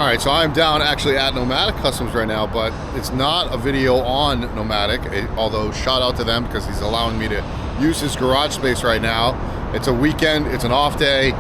All right, so I'm down actually at Nomadic Customs right now, but it's not a video on Nomadic, although shout out to them because he's allowing me to use his garage space right now. It's a weekend, it's an off day.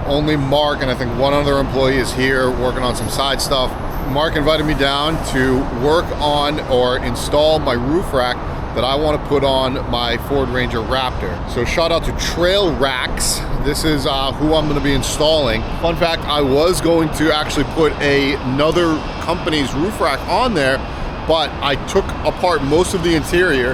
Only Mark and I think one other employee is here working on some side stuff. Mark invited me down to work on or install my roof rack that I want to put on my Ford Ranger Raptor. So shout out to TrailRax. This is who I'm going to be installing. Fun fact, I was going to actually put another company's roof rack on there, but I took apart most of the interior,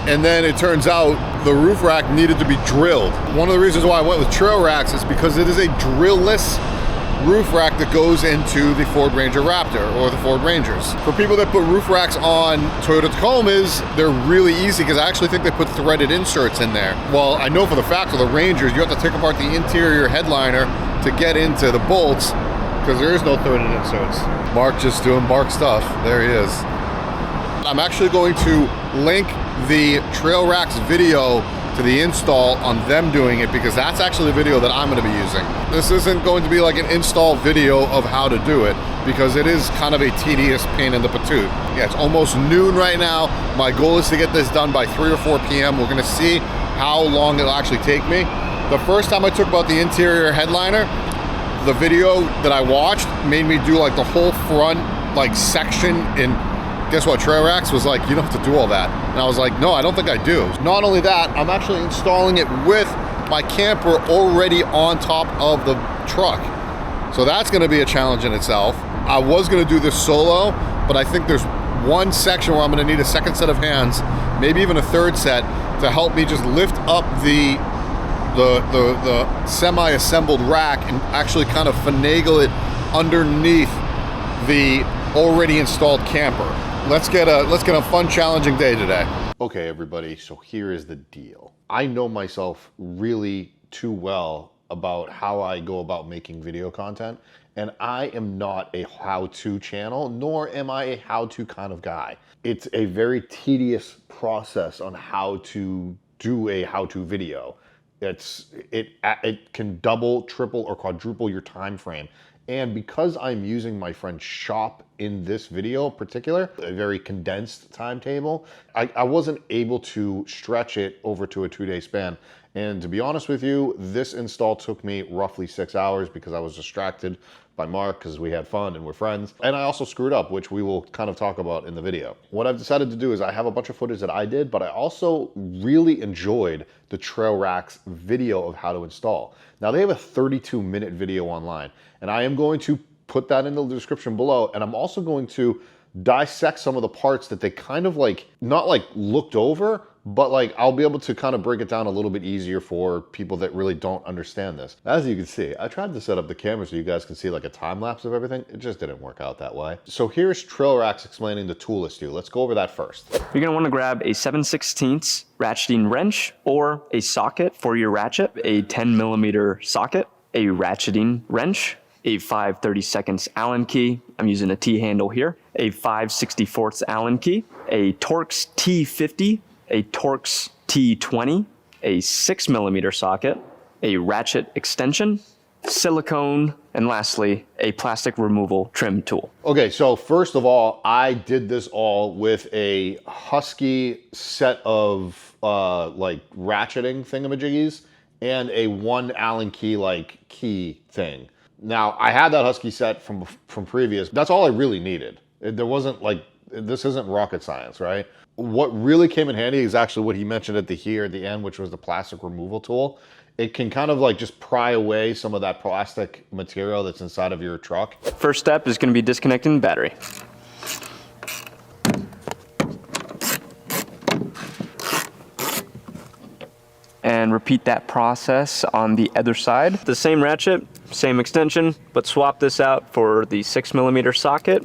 and then it turns out the roof rack needed to be drilled. One of the reasons why I went with TrailRax is because it is a drill-less roof rack that goes into the Ford Ranger Raptor or the Ford Rangers. For people that put roof racks on Toyota Tacomas, they're really easy because I actually think they put threaded inserts in there. Well, I know for the fact of the Rangers, you have to take apart the interior headliner to get into the bolts because there is no threaded inserts. Mark just doing Mark stuff. There he is. I'm actually going to link the TrailRax video to the install on them doing it because that's actually the video that I'm going to be using. This isn't going to be like an install video of how to do it because it is kind of a tedious pain in the patoot. Yeah, it's almost noon right now. My goal is to get this done by 3 or 4 p.m. We're going to see how long it'll actually take me. The first time I took about the interior headliner, the video that I watched made me do like the whole front like section in. Guess what? TrailRax was like, you don't have to do all that. And I was like, no, I don't think I do. Not only that, I'm actually installing it with my camper already on top of the truck. So that's gonna be a challenge in itself. I was gonna do this solo, but I think there's one section where I'm gonna need a second set of hands, maybe even a third set, to help me just lift up the semi-assembled rack and actually kind of finagle it underneath the already installed camper. Let's get a fun, challenging day today. Okay, everybody, so here is the deal. I know myself really too well about how I go about making video content, and I am not a how-to channel, nor am I a how-to kind of guy. It's a very tedious process on how to do a how-to video. It can double, triple, or quadruple your time frame. And because I'm using my friend's shop in this video in particular, a very condensed timetable, I wasn't able to stretch it over to a 2-day span. And to be honest with you, this install took me roughly 6 hours because I was distracted by Mark because we had fun and we're friends. And I also screwed up, which we will kind of talk about in the video. What I've decided to do is I have a bunch of footage that I did, but I also really enjoyed the TrailRax video of how to install. Now they have a 32-minute video online, and I am going to put that in the description below, and I'm also going to dissect some of the parts that they kind of like, not like looked over, but like I'll be able to kind of break it down a little bit easier for people that really don't understand this. As you can see, I tried to set up the camera so you guys can see like a time lapse of everything. It just didn't work out that way. So here's TrailRax explaining the tool list to you. Let's go over that first. You're gonna wanna grab a 7/16 ratcheting wrench or a socket for your ratchet, a 10mm socket, a ratcheting wrench, a 5/32 Allen key. I'm using a T-handle here. A 5/64 Allen key, a Torx T50, a Torx T20, a 6mm socket, a ratchet extension, silicone, and lastly, a plastic removal trim tool. Okay, so first of all, I did this all with a Husky set of like ratcheting thingamajiggies and a 1 Allen key like key thing. Now, I had that Husky set from previous. That's all I really needed. There wasn't like, this isn't rocket science, right? What really came in handy is actually what he mentioned at the end, which was the plastic removal tool. It can kind of like just pry away some of that plastic material that's inside of your truck. First step is gonna be disconnecting the battery. And repeat that process on the other side. The same ratchet, same extension, but swap this out for the 6mm socket.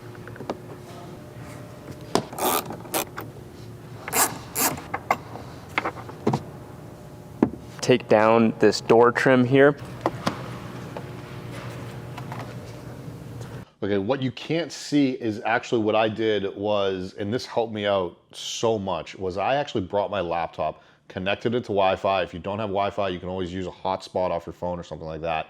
Take down this door trim here. Okay, what you can't see is actually what I did was, and this helped me out so much, was I actually brought my laptop, connected it to Wi-Fi. If you don't have Wi-Fi, you can always use a hotspot off your phone or something like that.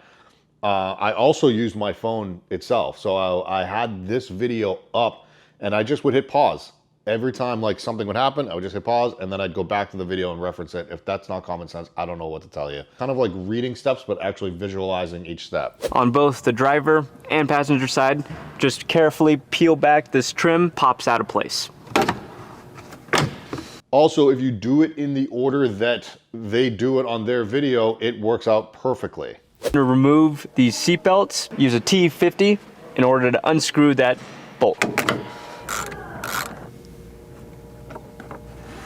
I also used my phone itself. So I had this video up and I just would hit pause. Every time like something would happen, I would just hit pause and then I'd go back to the video and reference it. If that's not common sense, I don't know what to tell you. Kind of like reading steps, but actually visualizing each step. On both the driver and passenger side, just carefully peel back this trim, pops out of place. Also, if you do it in the order that they do it on their video, it works out perfectly. To remove these seat belts, use a T50 in order to unscrew that bolt.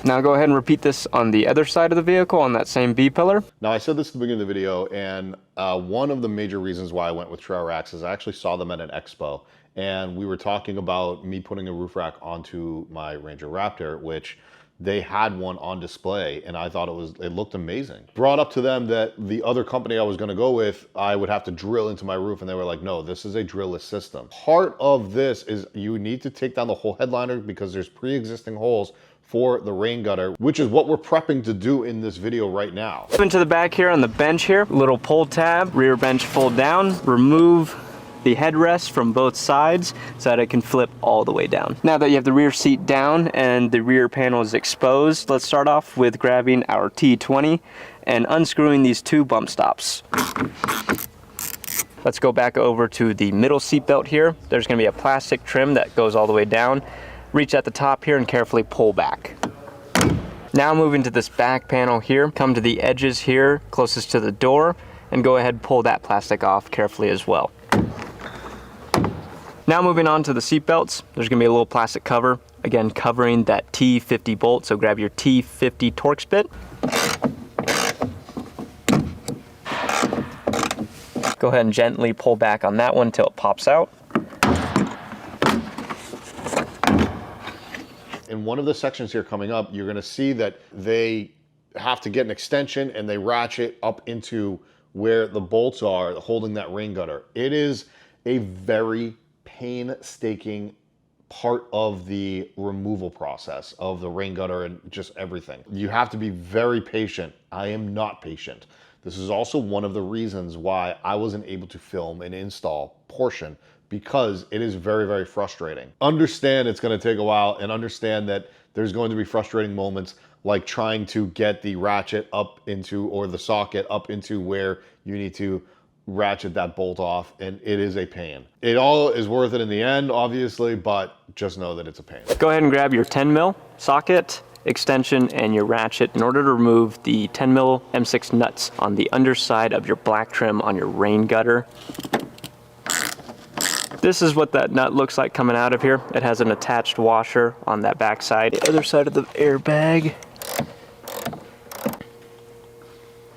Now go ahead and repeat this on the other side of the vehicle on that same B-pillar. Now I said this at the beginning of the video, and one of the major reasons why I went with TrailRax is I actually saw them at an expo, and we were talking about me putting a roof rack onto my Ranger Raptor, which they had one on display, and I thought it looked amazing. Brought up to them that the other company I was gonna go with, I would have to drill into my roof, and they were like, no, this is a drillless system. Part of this is you need to take down the whole headliner because there's pre-existing holes for the rain gutter, which is what we're prepping to do in this video right now. Into the back here on the bench here, little pull tab, rear bench fold down, remove the headrest from both sides so that it can flip all the way down. Now that you have the rear seat down and the rear panel is exposed, let's start off with grabbing our T20 and unscrewing these two bump stops. Let's go back over to the middle seat belt here. There's gonna be a plastic trim that goes all the way down. Reach at the top here and carefully pull back. Now moving to this back panel here, come to the edges here closest to the door and go ahead and pull that plastic off carefully as well. Now moving on to the seat belts, there's gonna be a little plastic cover, again covering that T50 bolt, so grab your T50 Torx bit. Go ahead and gently pull back on that one until it pops out. In one of the sections here coming up, you're gonna see that they have to get an extension and they ratchet up into where the bolts are holding that rain gutter. It is a very painstaking part of the removal process of the rain gutter and just everything. You have to be very patient. I am not patient. This is also one of the reasons why I wasn't able to film an install portion, because it is very, very frustrating. Understand it's gonna take a while, and understand that there's going to be frustrating moments like trying to get the ratchet up into, or the socket up into where you need to ratchet that bolt off, and it is a pain. It all is worth it in the end, obviously, but just know that it's a pain. Go ahead and grab your 10 mil socket, extension, and your ratchet in order to remove the 10 mil M6 nuts on the underside of your black trim on your rain gutter. This is what that nut looks like coming out of here. It has an attached washer on that back side. The other side of the airbag.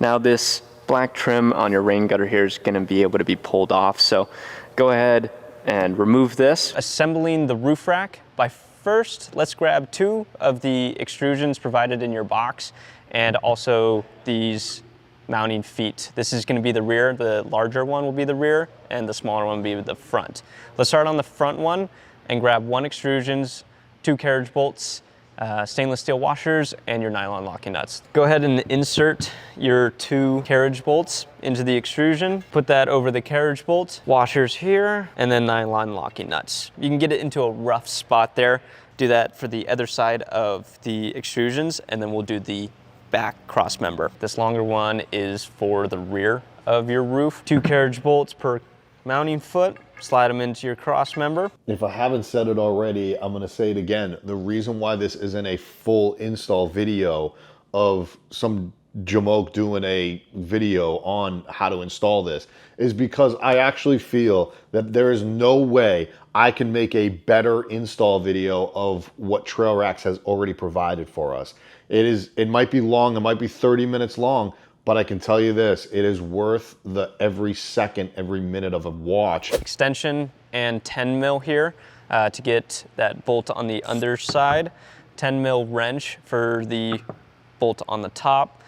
Now this black trim on your rain gutter here is gonna be able to be pulled off. So go ahead and remove this. Assembling the roof rack. By first, let's grab two of the extrusions provided in your box and also these mounting feet. This is going to be the rear. The larger one will be the rear and the smaller one will be the front. Let's start on the front one and grab one extrusions, two carriage bolts, stainless steel washers, and your nylon locking nuts. Go ahead and insert your two carriage bolts into the extrusion. Put that over the carriage bolt, washers here, and then nylon locking nuts. You can get it into a rough spot there. Do that for the other side of the extrusions, and then we'll do the back cross member. This longer one is for the rear of your roof. Two carriage bolts per mounting foot. Slide them into your cross member. If I haven't said it already, I'm gonna say it again. The reason why this isn't a full install video of some jamoke doing a video on how to install this is because I actually feel that there is no way I can make a better install video of what TrailRax has already provided for us. It might be long, it might be 30 minutes long, but I can tell you this, it is worth the every second, every minute of a watch. Extension and 10 mil here to get that bolt on the underside. 10 mil wrench for the bolt on the top.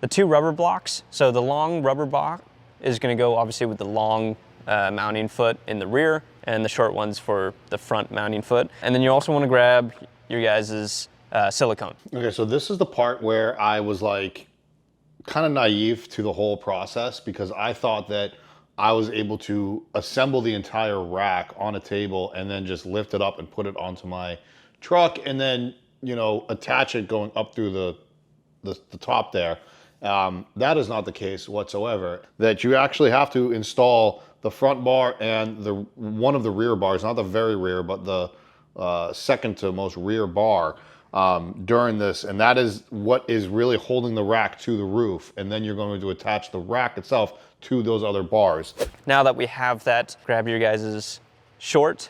The two rubber blocks. So the long rubber block is gonna go obviously with the long mounting foot in the rear, and the short ones for the front mounting foot. And then you also wanna grab your guys's silicone. Okay, so this is the part where I was like kind of naive to the whole process, because I thought that I was able to assemble the entire rack on a table and then just lift it up and put it onto my truck and then, you know, attach it going up through the top there. That is not the case whatsoever. That you actually have to install the front bar and one of the rear bars, not the very rear, but the second to most rear bar during this, and that is what is really holding the rack to the roof, and then you're going to attach the rack itself to those other bars. Now that we have that, grab your guys' short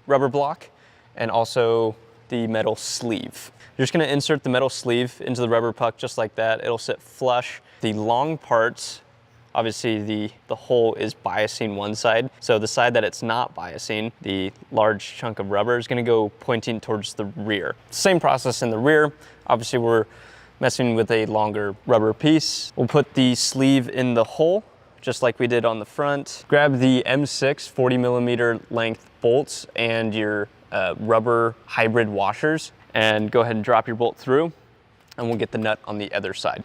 rubber block and also the metal sleeve. You're just gonna insert the metal sleeve into the rubber puck just like that. It'll sit flush. The long parts, obviously the hole is biasing one side. So the side that it's not biasing, the large chunk of rubber is gonna go pointing towards the rear. Same process in the rear. Obviously we're messing with a longer rubber piece. We'll put the sleeve in the hole, just like we did on the front. Grab the M6 40mm length bolts and your rubber hybrid washers and go ahead and drop your bolt through and we'll get the nut on the other side.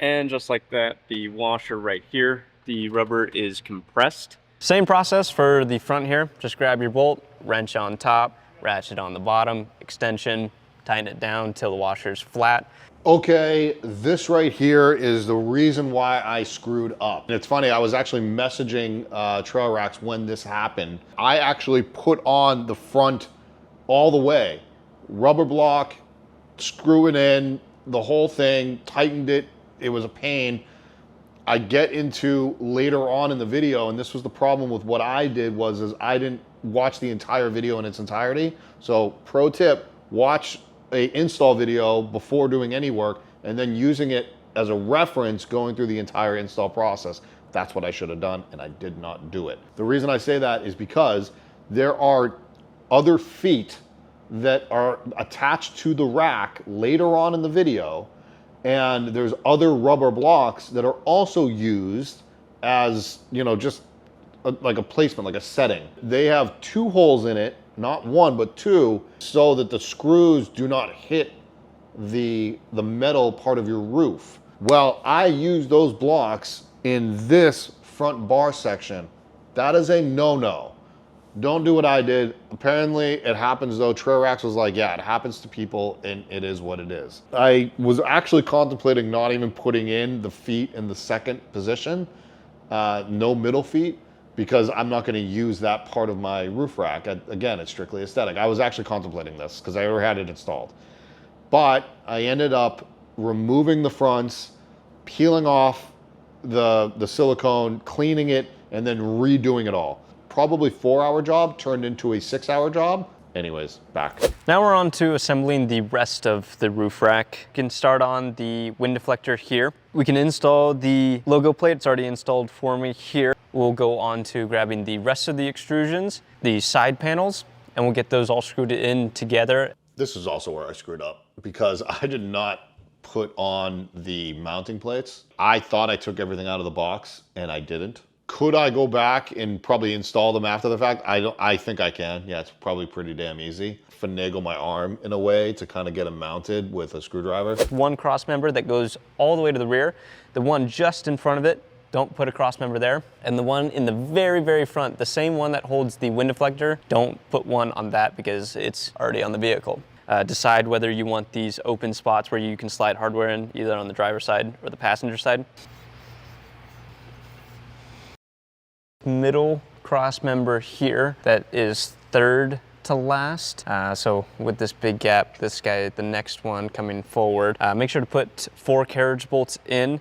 And just like that, the washer right here, the rubber is compressed. Same process for the front here. Just grab your bolt, wrench on top, ratchet on the bottom, extension, tighten it down till the washer's flat. Okay, this right here is the reason why I screwed up. And it's funny, I was actually messaging TrailRax when this happened. I actually put on the front all the way, rubber block, screw it in, the whole thing, tightened it. It was a pain. I get into later on in the video, and this was the problem with what I did is I didn't watch the entire video in its entirety. So pro tip, watch a install video before doing any work and then using it as a reference going through the entire install process. That's what I should have done, and I did not do it. The reason I say that is because there are other feet that are attached to the rack later on in the video, and there's other rubber blocks that are also used as, you know, just like a placement, like a setting. They have two holes in it, not one, but two, so that the screws do not hit the metal part of your roof. Well, I use those blocks in this front bar section. That is a no-no. Don't do what I did. Apparently it happens though. TrailRax was like, yeah, it happens to people and it is what it is. I was actually contemplating not even putting in the feet in the second position, no middle feet, because I'm not gonna use that part of my roof rack. Again, it's strictly aesthetic. I was actually contemplating this because I already had it installed. But I ended up removing the fronts, peeling off the silicone, cleaning it, and then redoing it all. Probably 4-hour job turned into a 6-hour job. Anyways, back. Now we're on to assembling the rest of the roof rack. We can start on the wind deflector here. We can install the logo plate. It's already installed for me here. We'll go on to grabbing the rest of the extrusions, the side panels, and we'll get those all screwed in together. This is also where I screwed up because I did not put on the mounting plates. I thought I took everything out of the box and I didn't. Could I go back and probably install them after the fact? I think I can. Yeah, it's probably pretty damn easy. Finagle my arm in a way to kind of get them mounted with a screwdriver. One cross member that goes all the way to the rear. The one just in front of it, don't put a cross member there. And the one in the very, very front, the same one that holds the wind deflector, don't put one on that because it's already on the vehicle. Decide whether you want these open spots where you can slide hardware in, either on the driver's side or the passenger side. Middle cross member here that is third to last. So with this big gap, this guy, the next one coming forward, make sure to put 4 carriage bolts in,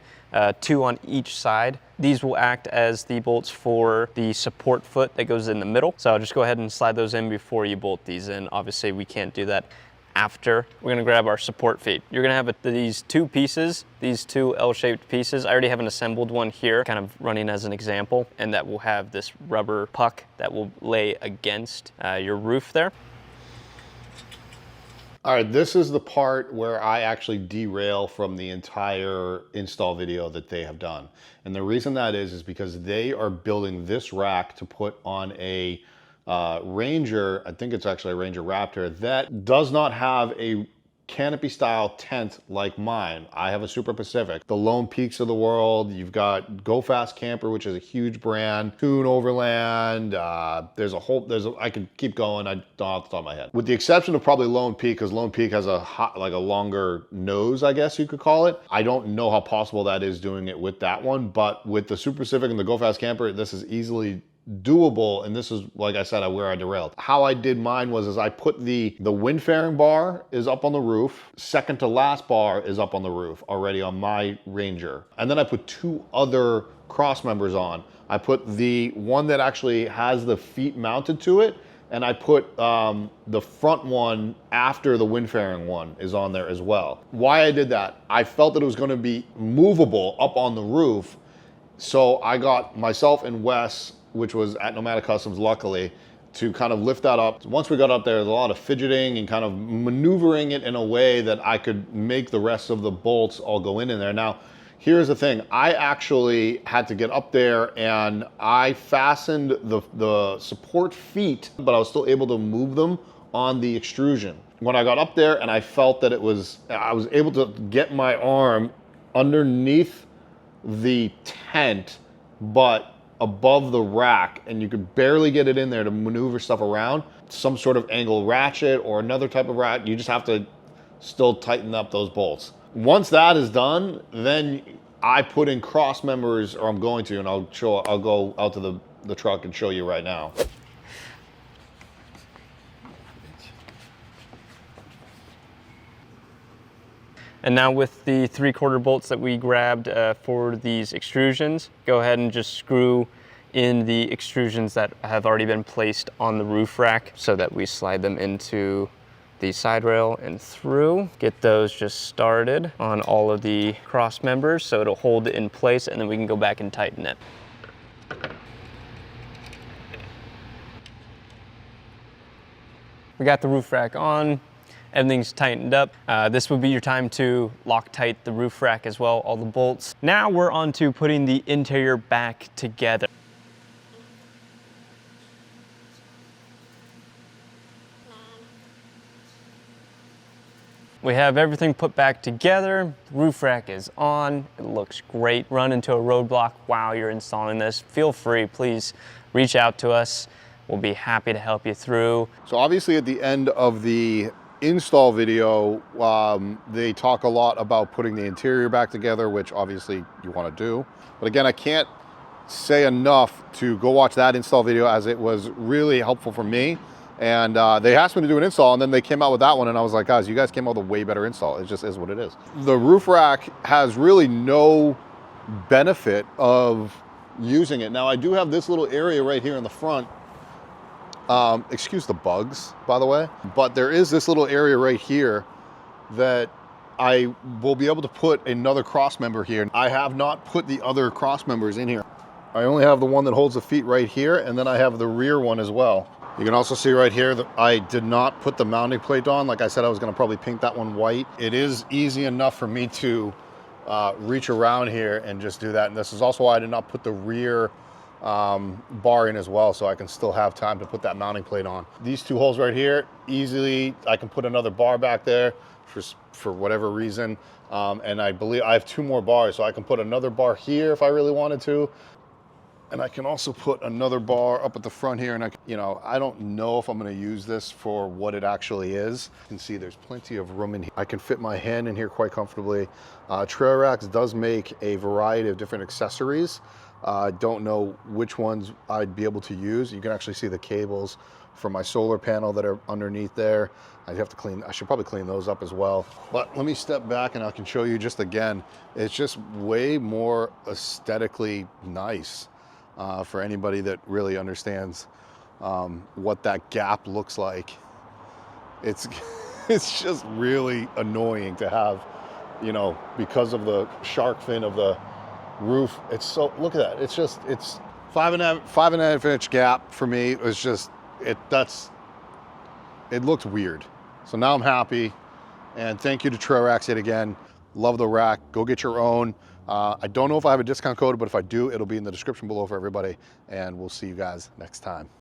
2 on each side. These will act as the bolts for the support foot that goes in the middle. So I'll just go ahead and slide those in before you bolt these in. Obviously we can't do that after. We're gonna grab our support feet. You're gonna have these 2 pieces, these 2 L-shaped pieces. I already have an assembled one here, kind of running as an example, and that will have this rubber puck that will lay against your roof there. All right, this is the part where I actually derail from the entire install video that they have done. And the reason that is because they are building this rack to put on a Ranger, I think it's actually a Ranger Raptor, that does not have a canopy style tent like mine. I have a Super Pacific, the Lone Peaks of the world. You've got Go Fast Camper, which is a huge brand, Coon Overland. I could keep going. I don't off the top of my head. With the exception of probably Lone Peak, because Lone Peak has a longer nose, I guess you could call it. I don't know how possible that is doing it with that one, but with the Super Pacific and the Go Fast Camper, this is easily doable, and this is, like I said, where I derailed. How I did mine was I put the wind fairing bar is up on the roof, second to last bar is up on the roof already on my Ranger, and then I put 2 other cross members on. I put the one that actually has the feet mounted to it, and I put the front one after the wind fairing one is on there as well. Why I did that, I felt that it was going to be movable up on the roof, so I got myself and Wes, which was at Nomadic Customs, luckily, to kind of lift that up. Once we got up there was a lot of fidgeting and kind of maneuvering it in a way that I could make the rest of the bolts all go in there. Now, here's the thing. I actually had to get up there and I fastened the support feet, but I was still able to move them on the extrusion. When I got up there and I felt that I was able to get my arm underneath the tent, but above the rack, and you could barely get it in there to maneuver stuff around. Some sort of angle ratchet or another type of ratchet, you just have to still tighten up those bolts. Once that is done, then I put in cross members, or I'm going to, and I'll go out to the truck and show you right now. And now with the 3/4 bolts that we grabbed for these extrusions, go ahead and just screw in the extrusions that have already been placed on the roof rack so that we slide them into the side rail and through. Get those just started on all of the cross members so it'll hold it in place, and then we can go back and tighten it. We got the roof rack on. Everything's tightened up. This would be your time to Loctite the roof rack as well, all the bolts. Now we're on to putting the interior back together. We have everything put back together. The roof rack is on. It looks great. Run into a roadblock while you're installing this, feel free, please reach out to us. We'll be happy to help you through. So obviously at the end of the install video, they talk a lot about putting the interior back together, which obviously you want to do. But again, I can't say enough to go watch that install video, as it was really helpful for me. And they asked me to do an install, and then they came out with that one, and I was like, guys, you guys came out with a way better install. It just is what it is. The roof rack has really no benefit of using it. Now, I do have this little area right here in the front. Excuse the bugs, by the way, but there is this little area right here that I will be able to put another cross member here. I have not put the other cross members in here. I only have the one that holds the feet right here, and then I have the rear one as well. You can also see right here that I did not put the mounting plate on. Like I said, I was gonna probably paint that one white. It is easy enough for me to reach around here and just do that. And this is also why I did not put the rear bar in as well, so I can still have time to put that mounting plate on. These 2 holes right here, easily I can put another bar back there for whatever reason. And I believe I have 2 more bars, so I can put another bar here if I really wanted to. And I can also put another bar up at the front here, and I don't know if I'm going to use this for what it actually is. You can see there's plenty of room in here. I can fit my hand in here quite comfortably. TrailRax does make a variety of different accessories. I don't know which ones I'd be able to use. You can actually see the cables for my solar panel that are underneath there. I should probably clean those up as well. But let me step back and I can show you just again. It's just way more aesthetically nice. For anybody that really understands what that gap looks like. It's just really annoying to have, because of the shark fin of the roof. Look at that. It's 5.5 inch gap for me. It was just, it looked weird. So now I'm happy, and thank you to TrailRax yet again. Love the rack. Go get your own. I don't know if I have a discount code, but if I do, it'll be in the description below for everybody, and we'll see you guys next time.